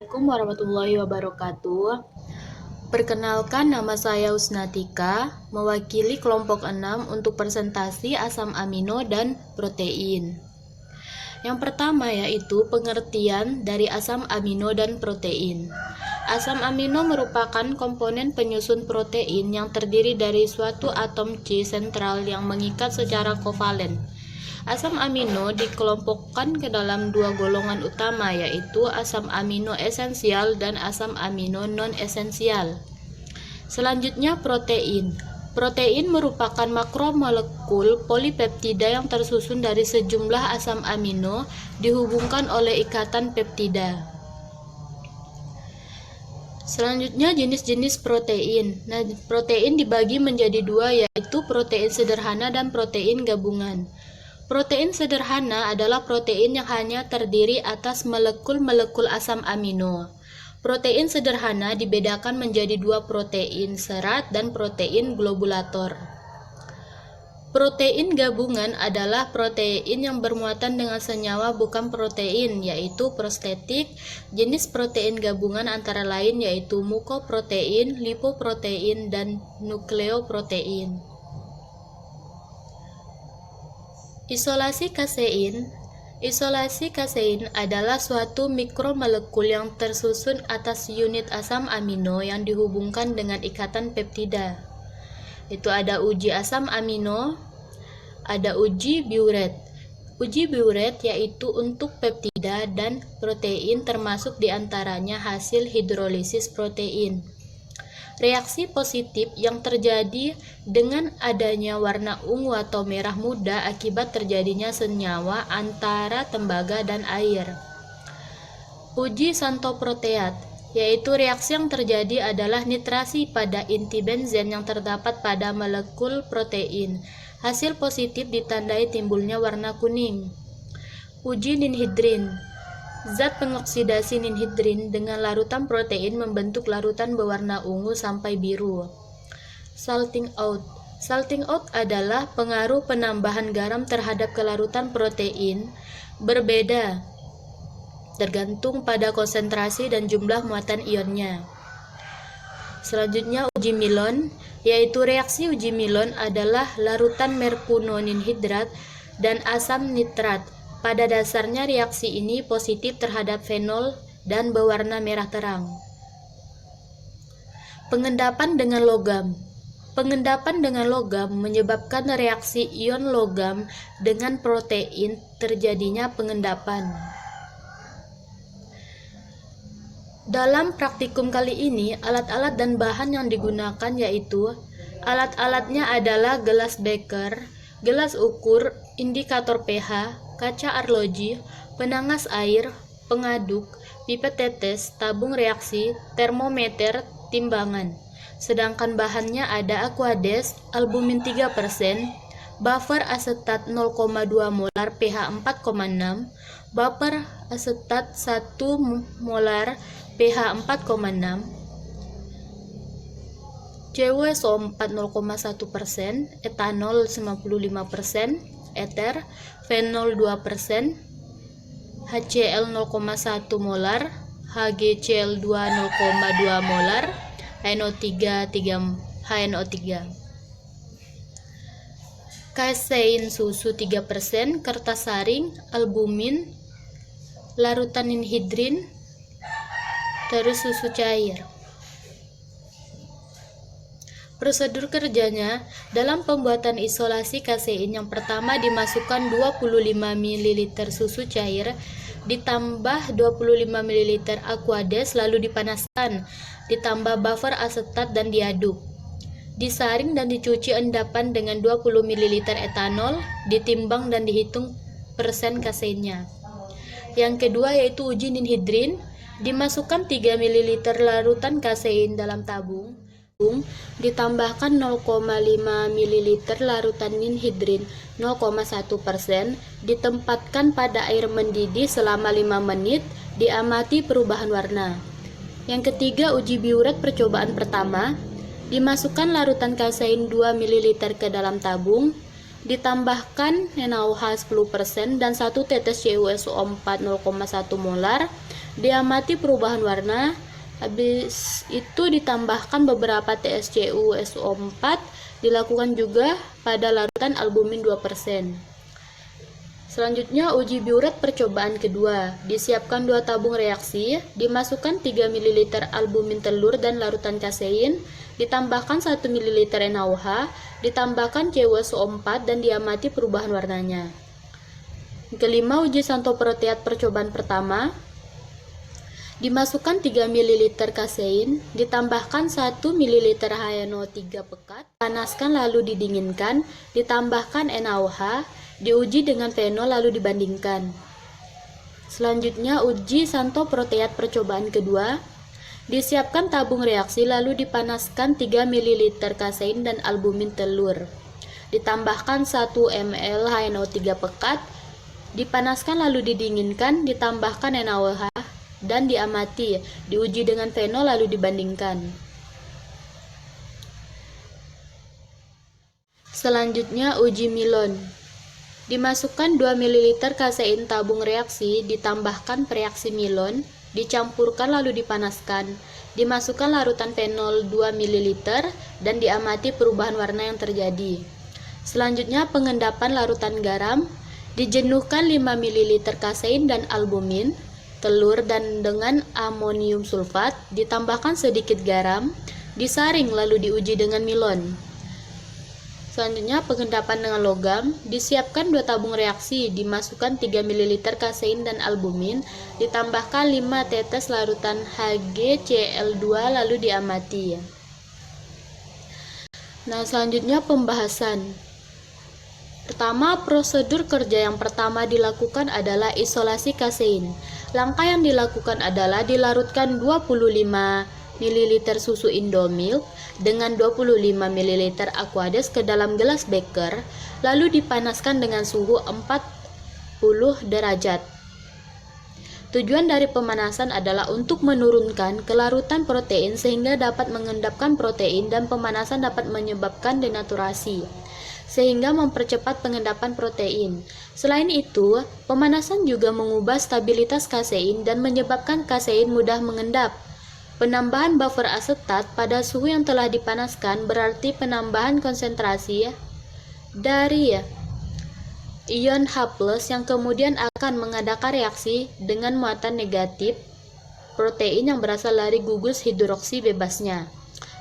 Assalamualaikum warahmatullahi wabarakatuh. Perkenalkan, nama saya Usnatika, mewakili kelompok 6 untuk presentasi asam amino dan protein. Yang pertama yaitu pengertian dari asam amino dan protein. Asam amino merupakan komponen penyusun protein yang terdiri dari suatu atom C sentral yang mengikat secara kovalen. Asam amino dikelompokkan ke dalam dua golongan utama, yaitu asam amino esensial dan asam amino non-esensial. Selanjutnya protein. Protein merupakan makromolekul polipeptida yang tersusun dari sejumlah asam amino dihubungkan oleh ikatan peptida. Selanjutnya jenis-jenis protein. Protein dibagi menjadi dua, yaitu protein sederhana dan protein gabungan. Protein sederhana adalah protein yang hanya terdiri atas molekul-molekul asam amino. Protein sederhana dibedakan menjadi dua protein serat dan protein globulator. Protein gabungan adalah protein yang bermuatan dengan senyawa bukan protein, yaitu prostetik. Jenis protein gabungan antara lain yaitu mukoprotein, lipoprotein, dan nukleoprotein. Isolasi kasein. Isolasi kasein adalah suatu mikromolekul yang tersusun atas unit asam amino yang dihubungkan dengan ikatan peptida. Itu ada uji asam amino, ada uji biuret. Uji biuret yaitu untuk peptida dan protein, termasuk diantaranya hasil hidrolisis protein. Reaksi positif yang terjadi dengan adanya warna ungu atau merah muda akibat terjadinya senyawa antara tembaga dan air. Uji santoproteat, yaitu reaksi yang terjadi adalah nitrasi pada inti benzen yang terdapat pada molekul protein. Hasil positif ditandai timbulnya warna kuning. Uji ninhidrin. Zat pengoksidasi ninhidrin dengan larutan protein membentuk larutan berwarna ungu sampai biru. Salting out. Salting out adalah pengaruh penambahan garam terhadap kelarutan protein, berbeda tergantung pada konsentrasi dan jumlah muatan ionnya. Selanjutnya uji Milon, yaitu reaksi uji Milon adalah larutan merkunoninhidrat dan asam nitrat. Pada dasarnya reaksi ini positif terhadap fenol dan berwarna merah terang. Pengendapan dengan logam. Pengendapan dengan logam menyebabkan reaksi ion logam dengan protein, terjadinya pengendapan. Dalam praktikum kali ini, alat-alat dan bahan yang digunakan yaitu alat-alatnya adalah gelas beker, gelas ukur, indikator pH, kaca arloji, penangas air, pengaduk, pipet tetes, tabung reaksi, termometer, timbangan. Sedangkan bahannya ada aquades, albumin 3%, buffer asetat 0,2 molar pH 4,6, buffer asetat 1 molar pH 4,6, CuSO4 0,1%, etanol 55%, ether, fenol 2%, HCl 0,1 molar, HgCl2 0,2 molar, HNO3 kasein susu 3%, kertas saring, albumin, larutan ninhidrin, terus susu cair. Prosedur kerjanya, dalam pembuatan isolasi kasein yang pertama dimasukkan 25 ml susu cair, ditambah 25 ml aquades lalu dipanaskan, ditambah buffer asetat dan diaduk. Disaring dan dicuci endapan dengan 20 ml etanol, ditimbang dan dihitung persen kaseinnya. Yang kedua yaitu uji ninhidrin, dimasukkan 3 ml larutan kasein dalam tabung, ditambahkan 0,5 ml larutan ninhidrin 0,1%, ditempatkan pada air mendidih selama 5 menit, diamati perubahan warna. Yang ketiga uji biuret percobaan pertama, dimasukkan larutan kasein 2 ml ke dalam tabung, ditambahkan NaOH 10% dan 1 tetes CuSO4 0,1 molar, diamati perubahan warna. Habis itu ditambahkan beberapa TsCuSO4, dilakukan juga pada larutan albumin 2%. Selanjutnya uji biuret percobaan kedua. Disiapkan 2 tabung reaksi, dimasukkan 3 ml albumin telur dan larutan kasein, ditambahkan 1 ml NaOH, ditambahkan CuSO4 dan diamati perubahan warnanya. Kelima, uji santoproteat percobaan pertama. Dimasukkan 3 ml kasein, ditambahkan 1 ml HNO3 pekat, panaskan lalu didinginkan, ditambahkan NaOH, diuji dengan fenol lalu dibandingkan. Selanjutnya uji santoproteat percobaan kedua. Disiapkan tabung reaksi lalu dipanaskan 3 ml kasein dan albumin telur. Ditambahkan 1 ml HNO3 pekat, dipanaskan lalu didinginkan, ditambahkan NaOH dan diamati, diuji dengan fenol lalu dibandingkan. Selanjutnya uji Milon. Dimasukkan 2 ml kasein tabung reaksi, ditambahkan pereaksi Milon, dicampurkan lalu dipanaskan, dimasukkan larutan fenol 2 ml dan diamati perubahan warna yang terjadi. Selanjutnya pengendapan larutan garam, dijenuhkan 5 ml kasein dan albumin, telur dan dengan amonium sulfat, ditambahkan sedikit garam, disaring lalu diuji dengan Milon. Selanjutnya pengendapan dengan logam, disiapkan 2 tabung reaksi, dimasukkan 3 ml kasein dan albumin, ditambahkan 5 tetes larutan HgCl2 lalu diamati. Nah, selanjutnya pembahasan. Pertama, prosedur kerja yang pertama dilakukan adalah isolasi kasein. Langkah yang dilakukan adalah dilarutkan 25 ml susu Indomilk dengan 25 ml Aquades ke dalam gelas beker, lalu dipanaskan dengan suhu 40 derajat. Tujuan dari pemanasan adalah untuk menurunkan kelarutan protein sehingga dapat mengendapkan protein, dan pemanasan dapat menyebabkan denaturasi sehingga mempercepat pengendapan protein. Selain itu, pemanasan juga mengubah stabilitas kasein dan menyebabkan kasein mudah mengendap. Penambahan buffer asetat pada suhu yang telah dipanaskan berarti penambahan konsentrasi dari ion H+ yang kemudian akan mengadakan reaksi dengan muatan negatif protein yang berasal dari gugus hidroksi bebasnya.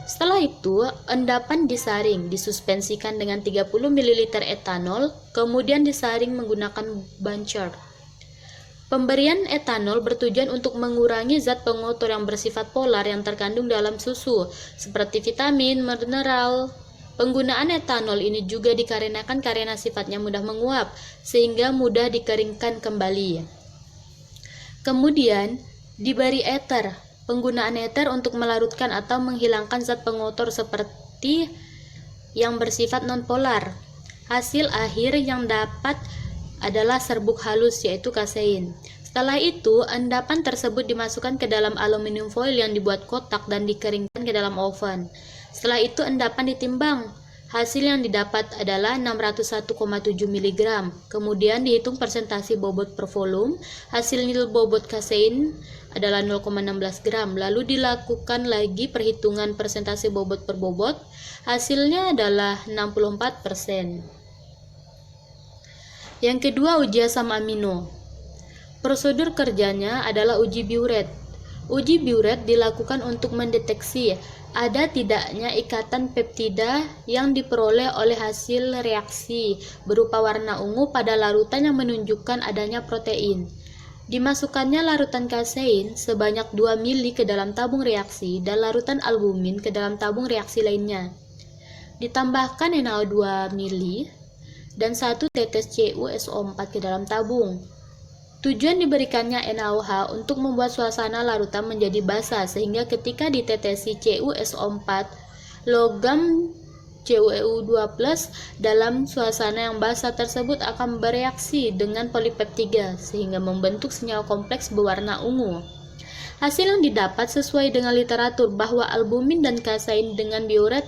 Setelah itu, endapan disaring, disuspensikan dengan 30 ml etanol, kemudian disaring menggunakan buncher. Pemberian etanol bertujuan untuk mengurangi zat pengotor yang bersifat polar yang terkandung dalam susu, seperti vitamin, mineral. Penggunaan etanol ini juga dikarenakan karena sifatnya mudah menguap, sehingga mudah dikeringkan kembali. Kemudian, diberi ether. Penggunaan ether untuk melarutkan atau menghilangkan zat pengotor seperti yang bersifat nonpolar. Hasil akhir yang dapat adalah serbuk halus, yaitu kasein. Setelah itu, endapan tersebut dimasukkan ke dalam aluminium foil yang dibuat kotak dan dikeringkan ke dalam oven. Setelah itu, endapan ditimbang. Hasil yang didapat adalah 601,7 mg. Kemudian dihitung persentase bobot per volume. Hasil nil bobot kasein adalah 0,16 gram. Lalu dilakukan lagi perhitungan persentase bobot per bobot. Hasilnya adalah 64%. Yang kedua, uji asam amino. Prosedur kerjanya adalah uji biuret. Uji biuret dilakukan untuk mendeteksi ada tidaknya ikatan peptida yang diperoleh oleh hasil reaksi berupa warna ungu pada larutan yang menunjukkan adanya protein. Dimasukkannya larutan kasein sebanyak 2 ml ke dalam tabung reaksi dan larutan albumin ke dalam tabung reaksi lainnya. Ditambahkan NaO2 ml dan 1 tetes CuSO4 ke dalam tabung. Tujuan diberikannya NaOH untuk membuat suasana larutan menjadi basah sehingga ketika ditetesi CuSO4, logam CuE2+ dalam suasana yang basah tersebut akan bereaksi dengan polipeptida sehingga membentuk senyawa kompleks berwarna ungu. Hasil yang didapat sesuai dengan literatur bahwa albumin dan kasein dengan biuret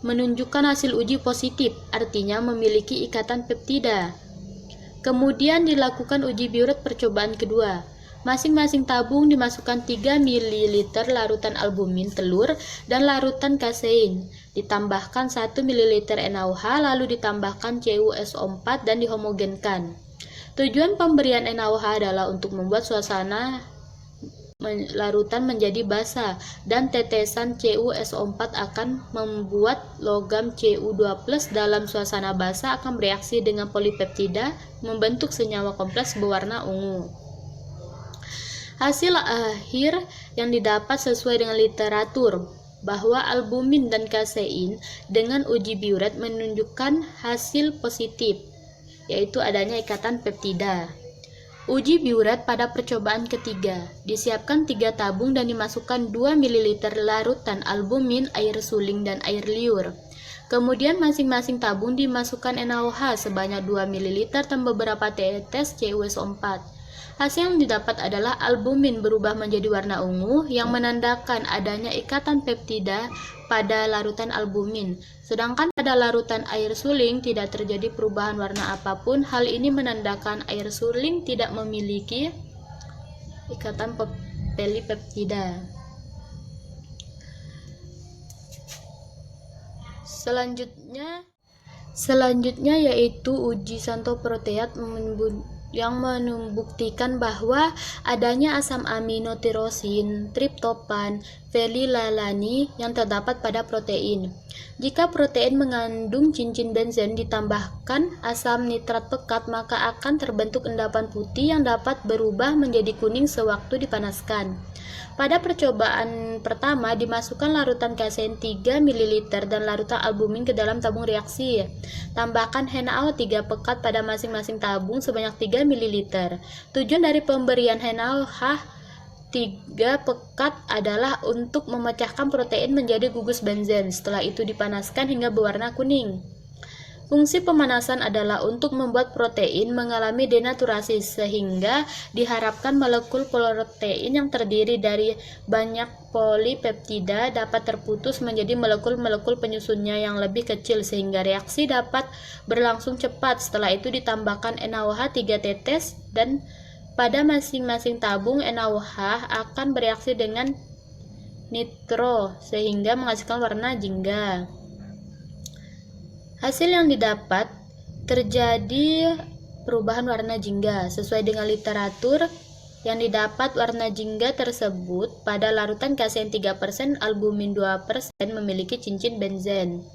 menunjukkan hasil uji positif, artinya memiliki ikatan peptida. Kemudian dilakukan uji biuret percobaan kedua. Masing-masing tabung dimasukkan 3 ml larutan albumin telur dan larutan kasein. Ditambahkan 1 ml NaOH lalu ditambahkan CuSO4 dan dihomogenkan. Tujuan pemberian NaOH adalah untuk membuat suasana larutan menjadi basa dan tetesan CuSO4 akan membuat logam Cu2+ dalam suasana basa akan bereaksi dengan polipeptida membentuk senyawa kompleks berwarna ungu. Hasil akhir yang didapat sesuai dengan literatur bahwa albumin dan kasein dengan uji biuret menunjukkan hasil positif, yaitu adanya ikatan peptida. Uji biuret pada percobaan ketiga, disiapkan 3 tabung dan dimasukkan 2 ml larutan albumin, air suling, dan air liur. Kemudian masing-masing tabung dimasukkan NaOH sebanyak 2 ml dan beberapa tetes CuSO4. Hasil yang didapat adalah albumin berubah menjadi warna ungu yang menandakan adanya ikatan peptida pada larutan albumin. Sedangkan pada larutan air suling tidak terjadi perubahan warna apapun. Hal ini menandakan air suling tidak memiliki ikatan polipeptida. Selanjutnya yaitu uji xanthoproteat yang membuktikan bahwa adanya asam amino tirosin, triptopan, fenilalani yang terdapat pada protein. Jika protein mengandung cincin benzen ditambahkan asam nitrat pekat, maka akan terbentuk endapan putih yang dapat berubah menjadi kuning sewaktu dipanaskan. Pada percobaan pertama, dimasukkan larutan kasein 3 ml dan larutan albumin ke dalam tabung reaksi. Tambahkan HNO3 pekat pada masing-masing tabung sebanyak 3 ml. Tujuan dari pemberian HNO3 pekat adalah untuk memecahkan protein menjadi gugus benzen. Setelah itu dipanaskan hingga berwarna kuning. Fungsi pemanasan adalah untuk membuat protein mengalami denaturasi sehingga diharapkan molekul protein yang terdiri dari banyak polipeptida dapat terputus menjadi molekul-molekul penyusunnya yang lebih kecil sehingga reaksi dapat berlangsung cepat. Setelah itu ditambahkan NaOH 3 tetes dan pada masing-masing tabung NaOH akan bereaksi dengan nitro sehingga menghasilkan warna jingga. Hasil yang didapat terjadi perubahan warna jingga. Sesuai dengan literatur yang didapat, warna jingga tersebut pada larutan kasein 3%, albumin 2% memiliki cincin benzen.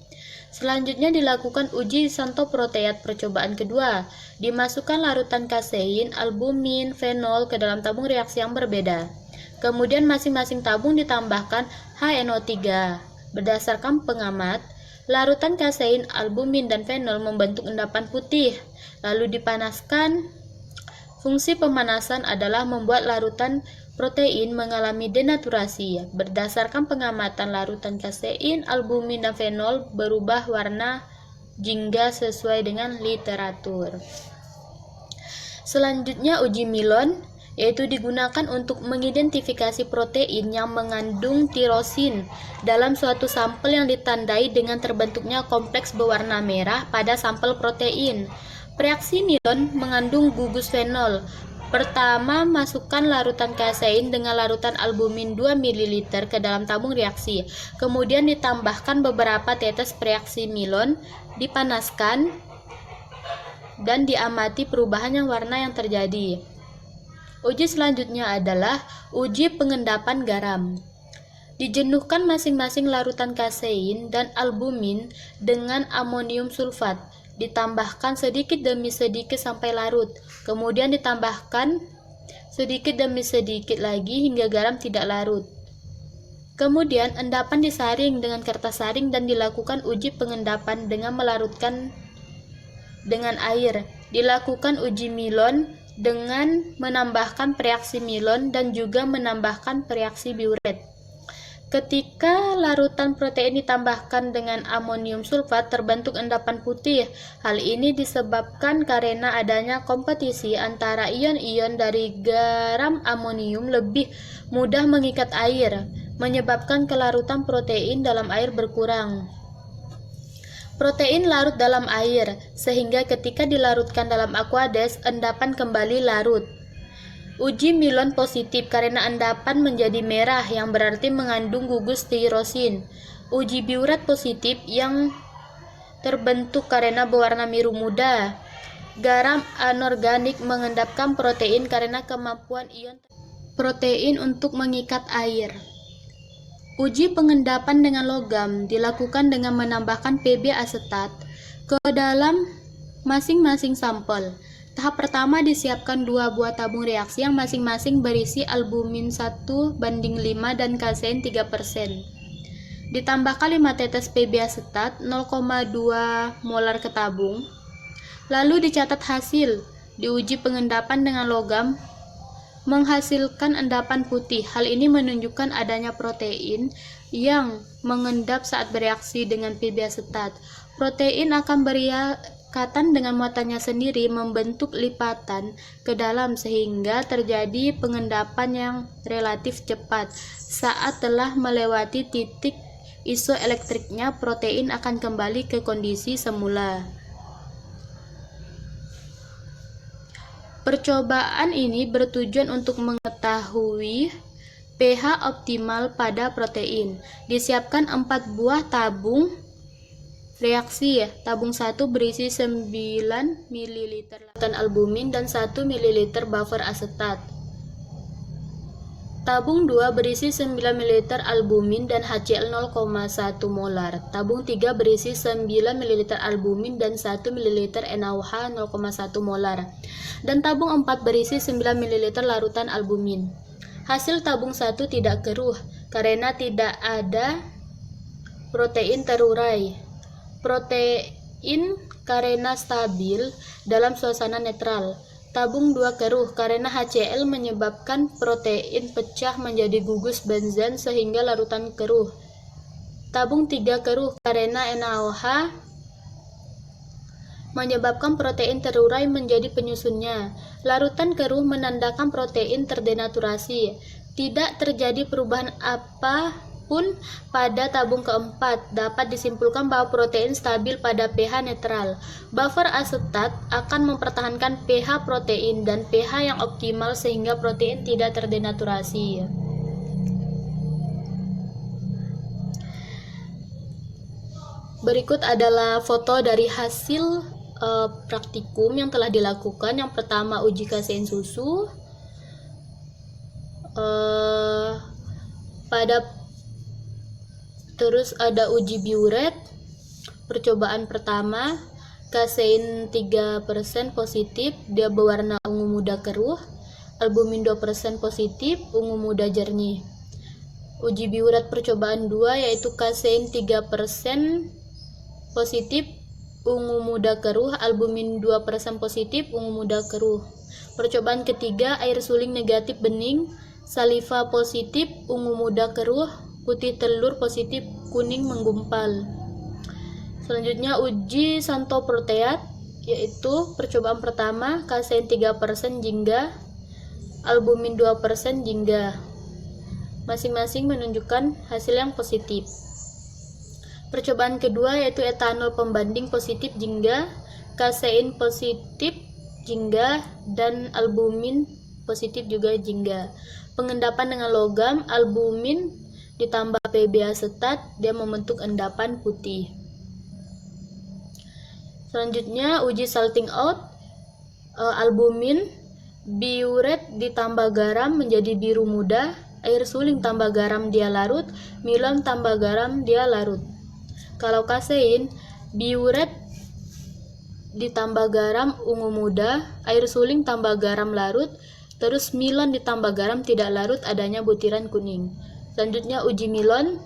Selanjutnya dilakukan uji xanthoproteat percobaan kedua. Dimasukkan larutan kasein, albumin, fenol ke dalam tabung reaksi yang berbeda. Kemudian masing-masing tabung ditambahkan HNO3. Berdasarkan pengamat, larutan kasein, albumin, dan fenol membentuk endapan putih, lalu dipanaskan. Fungsi pemanasan adalah membuat larutan protein mengalami denaturasi. Berdasarkan pengamatan, larutan kasein, albumin, dan fenol berubah warna jingga sesuai dengan literatur. Selanjutnya uji Milon, yaitu digunakan untuk mengidentifikasi protein yang mengandung tirosin dalam suatu sampel yang ditandai dengan terbentuknya kompleks berwarna merah pada sampel protein. Reaksi Milon mengandung gugus fenol. Pertama, masukkan larutan kasein dengan larutan albumin 2 ml ke dalam tabung reaksi. Kemudian ditambahkan beberapa tetes reaksi Milon, dipanaskan, dan diamati perubahan warna yang terjadi. Uji selanjutnya adalah uji pengendapan garam. Dijenuhkan masing-masing larutan kasein dan albumin dengan amonium sulfat. Ditambahkan sedikit demi sedikit sampai larut. Kemudian ditambahkan sedikit demi sedikit lagi hingga garam tidak larut. Kemudian endapan disaring dengan kertas saring dan dilakukan uji pengendapan dengan melarutkan dengan air. Dilakukan uji Milon dengan menambahkan reaksi Milon dan juga menambahkan reaksi biuret. Ketika larutan protein ditambahkan dengan amonium sulfat, terbentuk endapan putih. Hal ini disebabkan karena adanya kompetisi antara ion-ion dari garam amonium lebih mudah mengikat air, menyebabkan kelarutan protein dalam air berkurang. Protein larut dalam air, sehingga ketika dilarutkan dalam Aquades, endapan kembali larut. Uji Milon positif karena endapan menjadi merah yang berarti mengandung gugus tirosin. Uji Biuret positif yang terbentuk karena berwarna biru muda. Garam anorganik mengendapkan protein karena kemampuan ion protein untuk mengikat air. Uji pengendapan dengan logam dilakukan dengan menambahkan Pb asetat ke dalam masing-masing sampel. Tahap pertama disiapkan 2 buah tabung reaksi yang masing-masing berisi albumin 1:5 dan kasein 3%. Ditambahkan 5 tetes Pb asetat 0,2 molar ke tabung. Lalu dicatat hasil. Diuji pengendapan dengan logam menghasilkan endapan putih. Hal ini menunjukkan adanya protein yang mengendap saat bereaksi dengan Pb asetat. Protein akan berikatan dengan muatannya sendiri membentuk lipatan ke dalam sehingga terjadi pengendapan yang relatif cepat. Saat telah melewati titik isoelektriknya, protein akan kembali ke kondisi semula. Percobaan ini bertujuan untuk mengetahui pH optimal pada protein. Disiapkan 4 buah tabung reaksi. Tabung 1 berisi 9 ml larutan albumin dan 1 ml buffer asetat. Tabung 2 berisi 9 ml albumin dan HCl 0,1 molar. Tabung 3 berisi 9 ml albumin dan 1 ml NaOH 0,1 molar. Dan tabung 4 berisi 9 ml larutan albumin. Hasil tabung 1 tidak keruh karena tidak ada protein terurai. Protein karena stabil dalam suasana netral. Tabung 2 keruh karena HCl menyebabkan protein pecah menjadi gugus benzen sehingga larutan keruh. Tabung 3 keruh karena NaOH menyebabkan protein terurai menjadi penyusunnya. Larutan keruh menandakan protein terdenaturasi. Tidak terjadi perubahan apapun pada tabung keempat. Dapat disimpulkan bahwa protein stabil pada pH netral. Buffer asetat akan mempertahankan pH protein dan pH yang optimal sehingga protein tidak terdenaturasi. Berikut adalah foto dari hasil praktikum yang telah dilakukan. Yang pertama uji kasein susu. Terus ada uji biuret. Percobaan pertama, kasein 3% positif, dia berwarna ungu muda keruh. Albumin 2% positif, ungu muda jernih. Uji biuret percobaan 2 yaitu kasein 3% positif, ungu muda keruh, albumin 2% positif, ungu muda keruh. Percobaan ketiga, air suling negatif bening, saliva positif, ungu muda keruh, putih telur positif, kuning menggumpal. Selanjutnya uji santoproteat, yaitu percobaan pertama, kasein 3% jingga, albumin 2% jingga. Masing-masing menunjukkan hasil yang positif. Percobaan kedua yaitu etanol pembanding positif jingga, kasein positif jingga, dan albumin positif juga jingga. Pengendapan dengan logam, albumin ditambah Pb asetat, dia membentuk endapan putih. Selanjutnya uji salting out, albumin biuret ditambah garam menjadi biru muda, air suling tambah garam dia larut, milon tambah garam dia larut. Kalau kasein, biuret ditambah garam ungu muda, air suling tambah garam larut, terus milon ditambah garam tidak larut, adanya butiran kuning. Selanjutnya uji milon,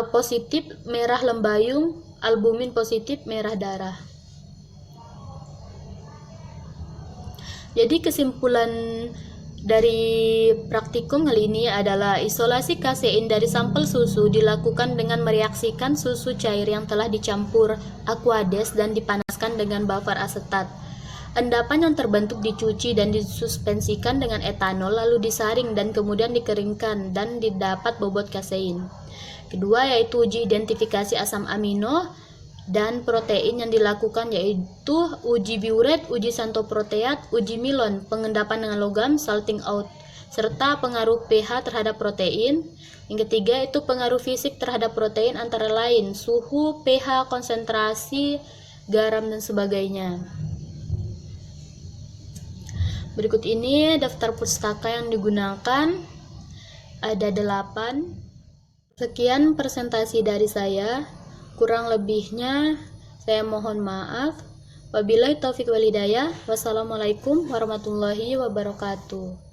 positif merah lembayung, albumin positif merah darah. Jadi kesimpulan dari praktikum kali ini adalah isolasi kasein dari sampel susu dilakukan dengan mereaksikan susu cair yang telah dicampur Aquades dan dipanaskan dengan buffer asetat. Endapan yang terbentuk dicuci dan disuspensikan dengan etanol lalu disaring dan kemudian dikeringkan dan didapat bobot kasein. Kedua yaitu uji identifikasi asam amino dan protein yang dilakukan yaitu uji biuret, uji santoproteat, uji Milon, pengendapan dengan logam, salting out, serta pengaruh pH terhadap protein. Yang ketiga itu pengaruh fisik terhadap protein antara lain suhu, pH, konsentrasi, garam, dan sebagainya. Berikut ini daftar pustaka yang digunakan, ada 8. Sekian presentasi dari saya, kurang lebihnya saya mohon maaf. Wabillahi taufiq wal hidayah. Wassalamualaikum warahmatullahi wabarakatuh.